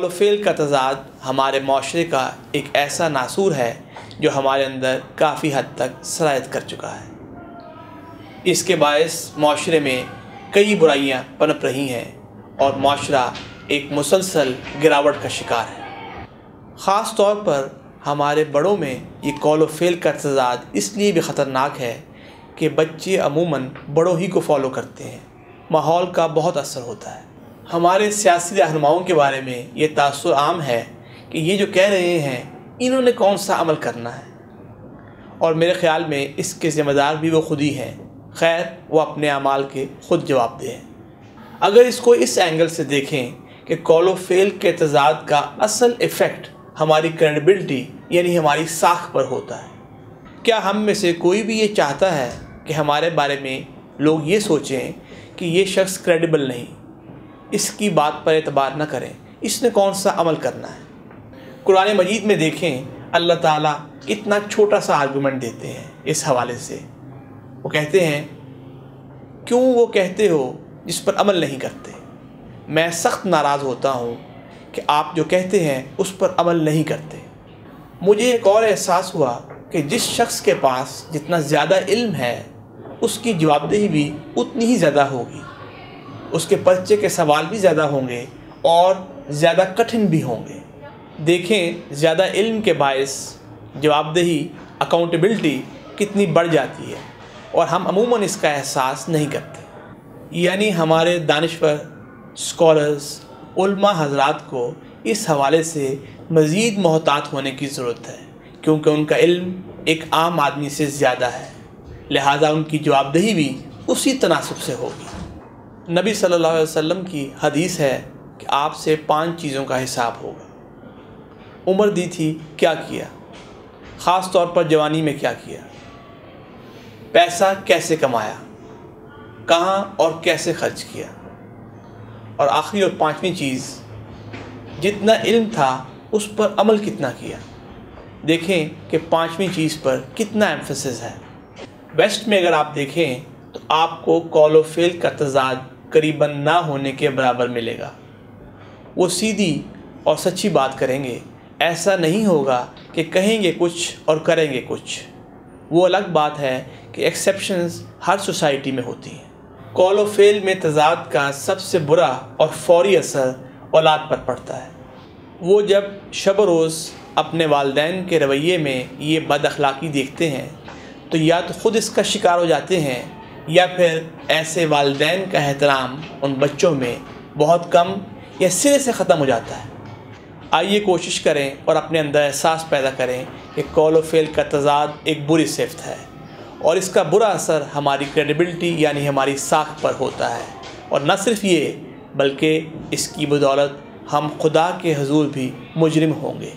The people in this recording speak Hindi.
कॉल व फेल का तज़ाद हमारे माशरे का एक ऐसा नासूर है जो हमारे अंदर काफ़ी हद तक सरायत कर चुका है। इसके बायस माशरे में कई बुराइयां पनप रही हैं और माशरा एक मुसलसल गिरावट का शिकार है। ख़ास तौर पर हमारे बड़ों में ये कॉल व फेल का तज़ाद इसलिए भी ख़तरनाक है कि बच्चे अमूमन बड़ों ही को फॉलो करते हैं। माहौल का बहुत असर होता है। हमारे सियासी रहनुमाओं के बारे में ये तासुर आम है कि ये जो कह रहे हैं इन्होंने कौन सा अमल करना है, और मेरे ख़्याल में इसके ज़िम्मेदार भी वो खुद ही हैं। खैर, वो अपने अमाल के ख़ुद जवाबदेह हैं। अगर इसको इस एंगल से देखें कि कॉल व फेल के तज़ाद का असल इफ़ेक्ट हमारी क्रेडिबिलिटी यानी हमारी साख पर होता है। क्या हम में से कोई भी ये चाहता है कि हमारे बारे में लोग ये सोचें कि ये शख्स क्रेडिबल नहीं, इसकी बात पर एतबार न करें, इसने कौन सा अमल करना है। कुरान मजीद में देखें अल्लाह ताला कितना छोटा सा आर्गूमेंट देते हैं इस हवाले से। वो कहते हैं, क्यों वो कहते हो जिस पर अमल नहीं करते। मैं सख्त नाराज़ होता हूँ कि आप जो कहते हैं उस पर अमल नहीं करते। मुझे एक और एहसास हुआ कि जिस शख्स के पास जितना ज़्यादा इल्म है उसकी जवाबदेही भी उतनी ही ज़्यादा होगी, उसके पर्चे के सवाल भी ज़्यादा होंगे और ज़्यादा कठिन भी होंगे। देखें, ज़्यादा इल्म के बायस जवाबदेही अकाउंटेबिलिटी कितनी बढ़ जाती है और हम अमूमन इसका एहसास नहीं करते। यानी हमारे दानिश्वर स्कॉलर्स उल्मा हज़रात को इस हवाले से मज़ीद मोहतात होने की ज़रूरत है, क्योंकि उनका इल्म एक आम आदमी से ज़्यादा है, लिहाजा उनकी जवाबदेही भी उसी तनासब से होगी। नबी सल्लल्लाहु अलैहि वसल्लम की हदीस है कि आपसे 5 चीज़ों का हिसाब होगा। उम्र दी थी, क्या किया, ख़ास तौर पर जवानी में क्या किया, पैसा कैसे कमाया, कहाँ और कैसे खर्च किया, और आखिरी और 5वीं चीज़, जितना इल्म था उस पर अमल कितना किया। देखें कि 5वीं चीज़ पर कितना एम्फेसिस है। वेस्ट में अगर आप देखें तो आपको कॉल व फेल का तज़ाद करीबन ना होने के बराबर मिलेगा। वो सीधी और सच्ची बात करेंगे, ऐसा नहीं होगा कि कहेंगे कुछ और करेंगे कुछ। वो अलग बात है कि एक्सेप्शंस हर सोसाइटी में होती हैं। कॉल व फेल में तज़ाद का सबसे बुरा और फौरी असर औलाद पर पड़ता है। वो जब शब रोज़ अपने वालिदैन के रवैये में ये बदअखलाक़ी देखते हैं तो या तो ख़ुद इसका शिकार हो जाते हैं या फिर ऐसे वालिदैन का एहतराम उन बच्चों में बहुत कम या सिरे से ख़त्म हो जाता है। आइए कोशिश करें और अपने अंदर एहसास पैदा करें कि कॉल व फेल का तज़ाद एक बुरी सिफ़त है और इसका बुरा असर हमारी क्रेडिबिलिटी यानी हमारी साख पर होता है। और न सिर्फ ये बल्कि इसकी बदौलत हम खुदा के हुज़ूर भी मुजरिम होंगे।